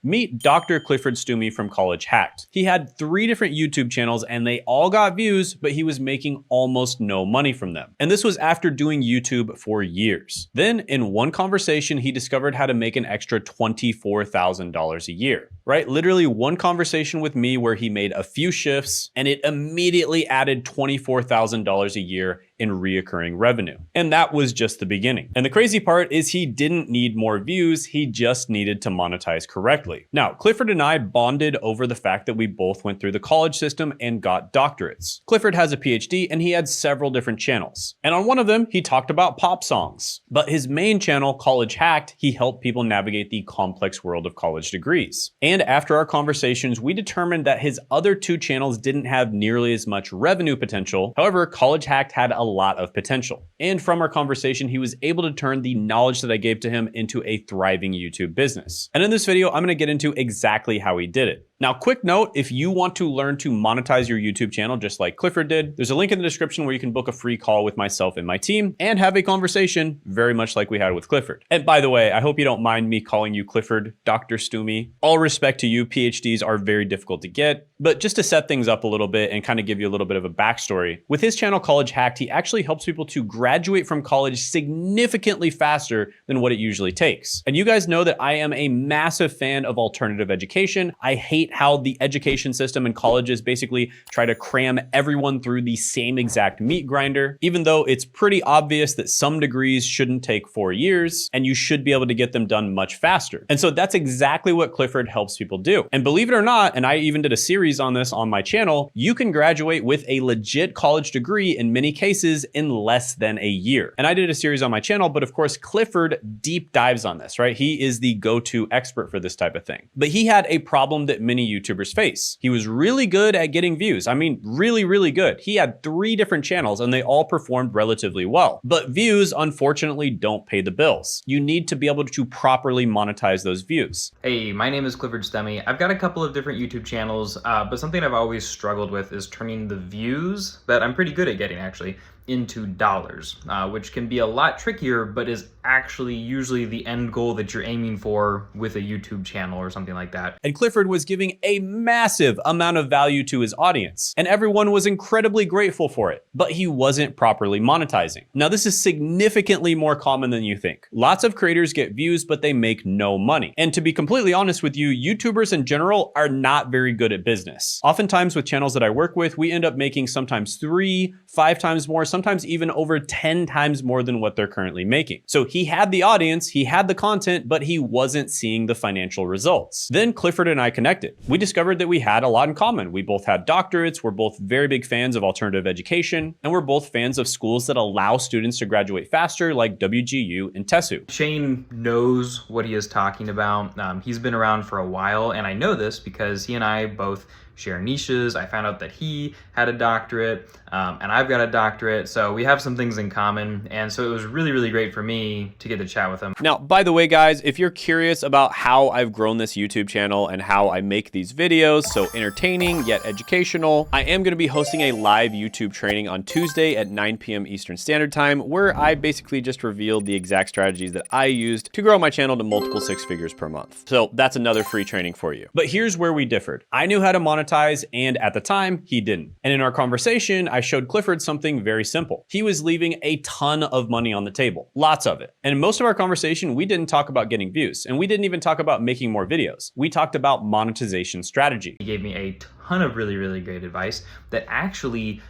Meet Dr. Clifford Stumey from College Hacked. He had 3 different YouTube channels and they all got views, but he was making almost no money from them. And this was after doing YouTube for years. Then in one conversation, he discovered how to make an extra $24,000 a year, right? Literally one conversation with me where he made a few shifts and it immediately added $24,000 a year in reoccurring revenue. And that was just the beginning. And the crazy part is he didn't need more views, he just needed to monetize correctly. Now, Clifford and I bonded over the fact that we both went through the college system and got doctorates. Clifford has a PhD and he had several different channels. And on one of them, he talked about pop songs. But his main channel, College Hacked, he helped people navigate the complex world of college degrees. And after our conversations, we determined that his other 2 channels didn't have nearly as much revenue potential. However, College Hacked had a lot of potential. And from our conversation, he was able to turn the knowledge that I gave to him into a thriving YouTube business. And in this video, I'm going to get into exactly how he did it. Now, quick note, if you want to learn to monetize your YouTube channel just like Clifford did, there's a link in the description where you can book a free call with myself and my team and have a conversation very much like we had with Clifford. And by the way, I hope you don't mind me calling you Clifford, Dr. Stumey. All respect to you, PhDs are very difficult to get, but just to set things up a little bit and kind of give you a little bit of a backstory, with his channel College Hacked, he actually helps people to graduate from college significantly faster than what it usually takes. And you guys know that I am a massive fan of alternative education. I hate how the education system and colleges basically try to cram everyone through the same exact meat grinder, even though it's pretty obvious that some degrees shouldn't take 4 years and you should be able to get them done much faster. And so that's exactly what Clifford helps people do. And believe it or not, and I even did a series on this on my channel, you can graduate with a legit college degree in many cases in less than a year. And I did a series on my channel, but of course, Clifford deep dives on this, right? He is the go-to expert for this type of thing. But he had a problem that many YouTubers face. He was really good at getting views. I mean, really, really good. He had 3 different channels and they all performed relatively well. But views, unfortunately, don't pay the bills. You need to be able to properly monetize those views. Hey, my name is Clifford Stumey. I've got a couple of different YouTube channels, but something I've always struggled with is turning the views that I'm pretty good at getting actually into dollars, which can be a lot trickier, but is actually usually the end goal that you're aiming for with a YouTube channel or something like that. And Clifford was giving a massive amount of value to his audience, and everyone was incredibly grateful for it, but he wasn't properly monetizing. Now, this is significantly more common than you think. Lots of creators get views, but they make no money. And to be completely honest with you, YouTubers in general are not very good at business. Oftentimes with channels that I work with, we end up making sometimes 3, 5 times more, sometimes even over 10 times more than what they're currently making. So he had the audience, he had the content, but he wasn't seeing the financial results. Then Clifford and I connected. We discovered that we had a lot in common. We both had doctorates, we're both very big fans of alternative education, and we're both fans of schools that allow students to graduate faster like WGU and TESU. Shane knows what he is talking about. He's been around for a while, and I know this because he and I both share niches. I found out that he had a doctorate and I've got a doctorate. So we have some things in common. And so it was really, really great for me to get to chat with him. Now, by the way, guys, if you're curious about how I've grown this YouTube channel and how I make these videos so entertaining yet educational, I am going to be hosting a live YouTube training on Tuesday at 9 p.m. Eastern Standard Time, where I basically just revealed the exact strategies that I used to grow my channel to multiple 6 figures per month. So that's another free training for you. But here's where we differed. I knew how to monetize, and at the time, he didn't. And in our conversation, I showed Clifford something very simple. He was leaving a ton of money on the table, lots of it. And in most of our conversation, we didn't talk about getting views, and we didn't even talk about making more videos. We talked about monetization strategy. He gave me a ton of really, really great advice that actually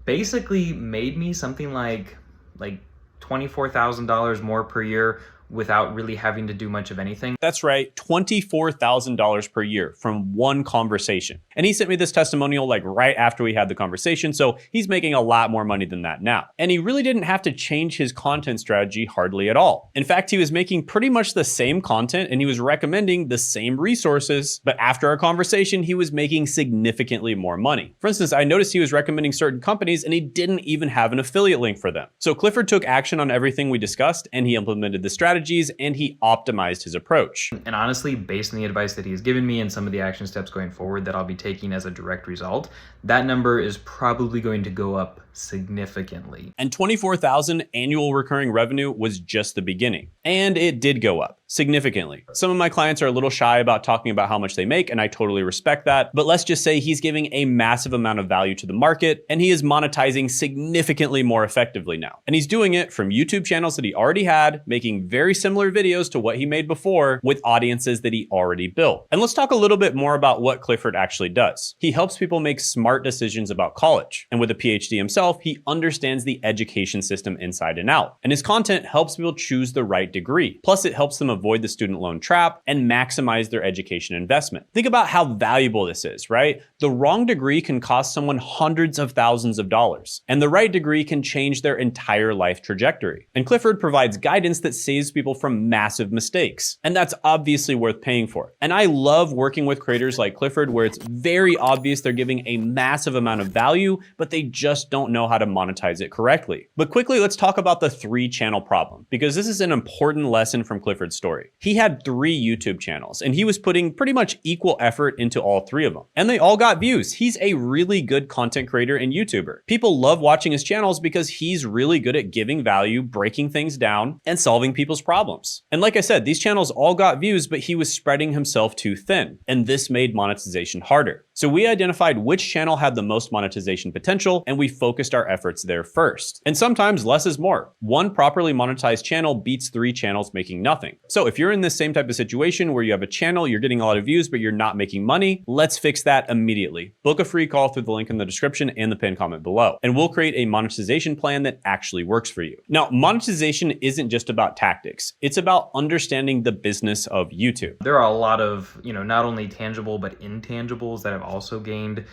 basically made me something like $24,000 more per year without really having to do much of anything. That's right, $24,000 per year from one conversation. And he sent me this testimonial like right after we had the conversation, so he's making a lot more money than that now. And he really didn't have to change his content strategy hardly at all. In fact, he was making pretty much the same content and he was recommending the same resources, but after our conversation, he was making significantly more money. For instance, I noticed he was recommending certain companies and he didn't even have an affiliate link for them. So Clifford took action on everything we discussed and he implemented the strategy and he optimized his approach. And honestly, based on the advice that he's given me and some of the action steps going forward that I'll be taking as a direct result, that number is probably going to go up significantly. And 24,000 annual recurring revenue was just the beginning. And it did go up. significantly. Some of my clients are a little shy about talking about how much they make, and I totally respect that. But let's just say he's giving a massive amount of value to the market, and he is monetizing significantly more effectively now. And he's doing it from YouTube channels that he already had, making very similar videos to what he made before with audiences that he already built. And let's talk a little bit more about what Clifford actually does. He helps people make smart decisions about college. And with a PhD himself, he understands the education system inside and out. And his content helps people choose the right degree. Plus, it helps them avoid the student loan trap and maximize their education investment. Think about how valuable this is, right? The wrong degree can cost someone hundreds of thousands of dollars, and the right degree can change their entire life trajectory. And Clifford provides guidance that saves people from massive mistakes. And that's obviously worth paying for. And I love working with creators like Clifford, where it's very obvious they're giving a massive amount of value, but they just don't know how to monetize it correctly. But quickly, let's talk about the 3-channel problem, because this is an important lesson from Clifford's story. He had 3 YouTube channels, and he was putting pretty much equal effort into all 3 of them. And they all got views. He's a really good content creator and YouTuber. People love watching his channels because he's really good at giving value, breaking things down, and solving people's problems. And like I said, these channels all got views, but he was spreading himself too thin, and this made monetization harder. So we identified which channel had the most monetization potential, and we focused our efforts there first. And sometimes less is more. One properly monetized channel beats 3 channels making nothing. So if you're in this same type of situation where you have a channel, you're getting a lot of views, but you're not making money, let's fix that immediately. Book a free call through the link in the description and the pinned comment below, and we'll create a monetization plan that actually works for you. Now, monetization isn't just about tactics. It's about understanding the business of YouTube. There are a lot of, not only tangible, but intangibles that I've also gained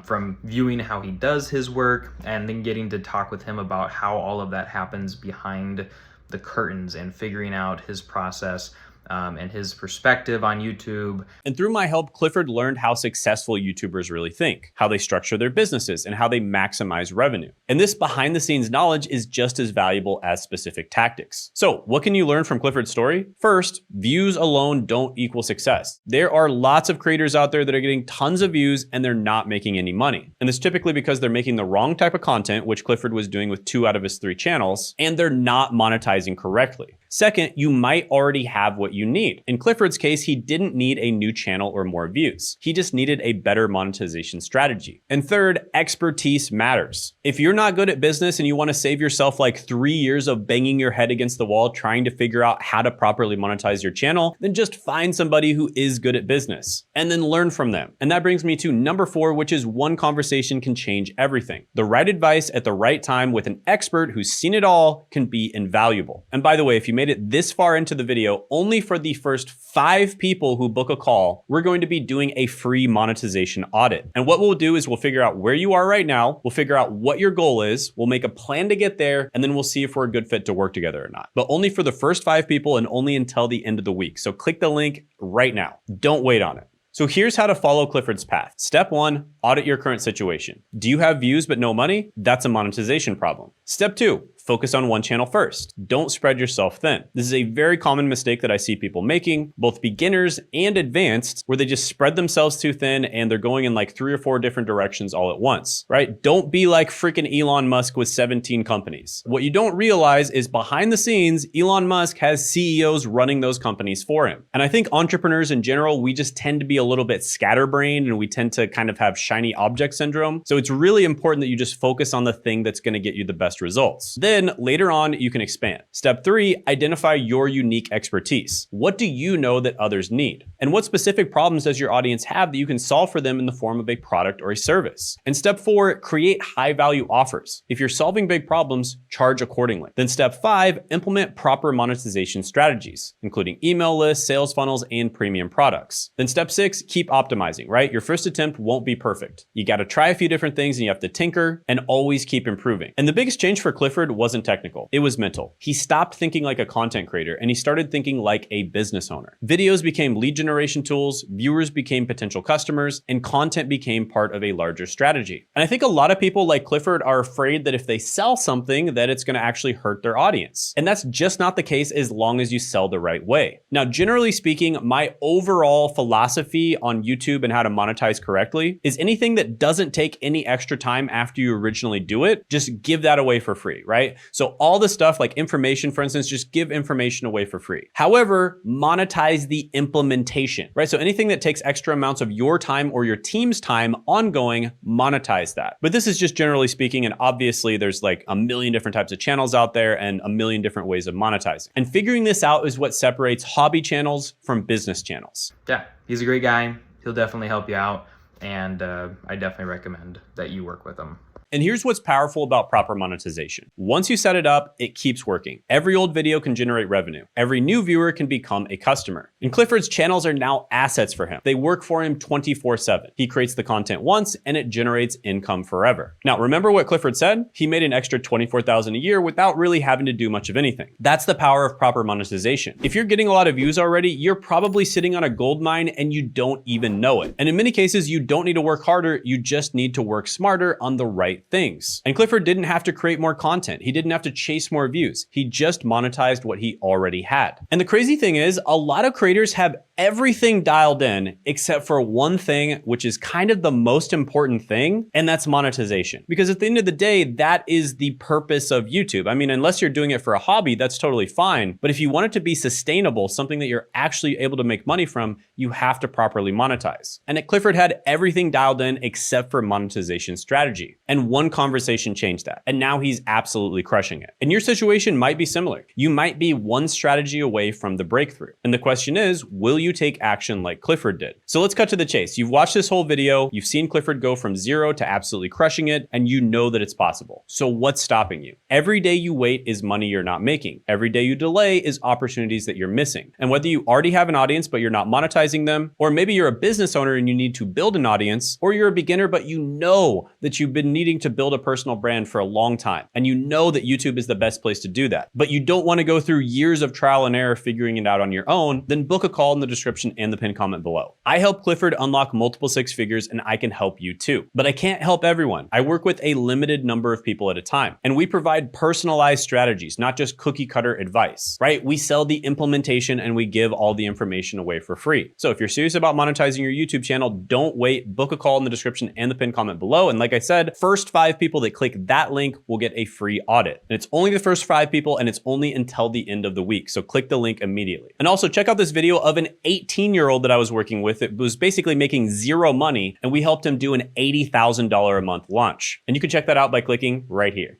from viewing how he does his work and then getting to talk with him about how all of that happens behind the curtains and figuring out his process and his perspective on YouTube. And through my help, Clifford learned how successful YouTubers really think, how they structure their businesses, and how they maximize revenue. And this behind the scenes knowledge is just as valuable as specific tactics. So what can you learn from Clifford's story? First, views alone don't equal success. There are lots of creators out there that are getting tons of views and they're not making any money. And this typically because they're making the wrong type of content, which Clifford was doing with 2 out of his 3 channels, and they're not monetizing correctly. Second, you might already have what you need. In Clifford's case, he didn't need a new channel or more views. He just needed a better monetization strategy. And third, expertise matters. If you're not good at business and you want to save yourself like 3 years of banging your head against the wall trying to figure out how to properly monetize your channel, then just find somebody who is good at business and then learn from them. And that brings me to number 4, which is one conversation can change everything. The right advice at the right time with an expert who's seen it all can be invaluable. And by the way, if you made it this far into the video, only for the first 5 people who book a call, we're going to be doing a free monetization audit. And what we'll do is we'll figure out where you are right now, we'll figure out what your goal is, we'll make a plan to get there, and then we'll see if we're a good fit to work together or not. But only for the first 5 people and only until the end of the week. So click the link right now. Don't wait on it. So here's how to follow Clifford's path. Step 1, audit your current situation. Do you have views but no money? That's a monetization problem. Step 2, focus on one channel first. Don't spread yourself thin. This is a very common mistake that I see people making, both beginners and advanced, where they just spread themselves too thin and they're going in like 3 or 4 different directions all at once, right? Don't be like freaking Elon Musk with 17 companies. What you don't realize is behind the scenes, Elon Musk has CEOs running those companies for him. And I think entrepreneurs in general, we just tend to be a little bit scatterbrained and we tend to kind of have shiny object syndrome. So it's really important that you just focus on the thing that's going to get you the best results. Then later on, you can expand. Step 3, identify your unique expertise. What do you know that others need? And what specific problems does your audience have that you can solve for them in the form of a product or a service? And step 4, create high value offers. If you're solving big problems, charge accordingly. Then step 5, implement proper monetization strategies, including email lists, sales funnels, and premium products. Then step 6, keep optimizing, right? Your first attempt won't be perfect. You got to try a few different things and you have to tinker and always keep improving. And the biggest change for Clifford wasn't technical. It was mental. He stopped thinking like a content creator and he started thinking like a business owner. Videos became lead generation tools, viewers became potential customers, and content became part of a larger strategy. And I think a lot of people like Clifford are afraid that if they sell something, that it's going to actually hurt their audience. And that's just not the case as long as you sell the right way. Now, generally speaking, my overall philosophy on YouTube and how to monetize correctly is anything that doesn't take any extra time after you originally do it, just give that away for free, right? right? So all the stuff like information, for instance, just give information away for free. However, monetize the implementation, right? So anything that takes extra amounts of your time or your team's time ongoing, monetize that. But this is just generally speaking, and obviously there's like a million different types of channels out there and a million different ways of monetizing. And figuring this out is what separates hobby channels from business channels. Yeah, he's a great guy. He'll definitely help you out. And I definitely recommend that you work with him. And here's what's powerful about proper monetization. Once you set it up, it keeps working. Every old video can generate revenue. Every new viewer can become a customer. And Clifford's channels are now assets for him. They work for him 24/7. He creates the content once and it generates income forever. Now, remember what Clifford said? He made an extra $24,000 a year without really having to do much of anything. That's the power of proper monetization. If you're getting a lot of views already, you're probably sitting on a gold mine and you don't even know it. And in many cases, you don't need to work harder. You just need to work smarter on the right things. And Clifford didn't have to create more content. He didn't have to chase more views. He just monetized what he already had. And the crazy thing is, a lot of creators have everything dialed in except for one thing, which is kind of the most important thing, and that's monetization. Because at the end of the day, that is the purpose of YouTube. I mean, unless you're doing it for a hobby, that's totally fine. But if you want it to be sustainable, something that you're actually able to make money from, you have to properly monetize. And at Clifford had everything dialed in except for monetization strategy. And one conversation changed that. And now he's absolutely crushing it. And your situation might be similar. You might be one strategy away from the breakthrough. And the question is, will you take action like Clifford did? So let's cut to the chase. You've watched this whole video. You've seen Clifford go from zero to absolutely crushing it, and you know that it's possible. So what's stopping you? Every day you wait is money you're not making. Every day you delay is opportunities that you're missing. And whether you already have an audience, but you're not monetizing them, or maybe you're a business owner and you need to build an audience, or you're a beginner, but you know that you've been needing to build a personal brand for a long time, and you know that YouTube is the best place to do that, but you don't want to go through years of trial and error figuring it out on your own, then book a call in the description and the pinned comment below. I help Clifford unlock multiple six figures, and I can help you too. But I can't help everyone. I work with a limited number of people at a time, and we provide personalized strategies, not just cookie cutter advice, right? We sell the implementation and we give all the information away for free. So if you're serious about monetizing your YouTube channel, don't wait, book a call in the description and the pinned comment below. And like I said, first 5 people that click that link will get a free audit. And it's only the first 5 people, and it's only until the end of the week. So click the link immediately. And also check out this video of an 18-year-old that I was working with. It was basically making zero money, and we helped him do an $80,000 a month launch. And you can check that out by clicking right here.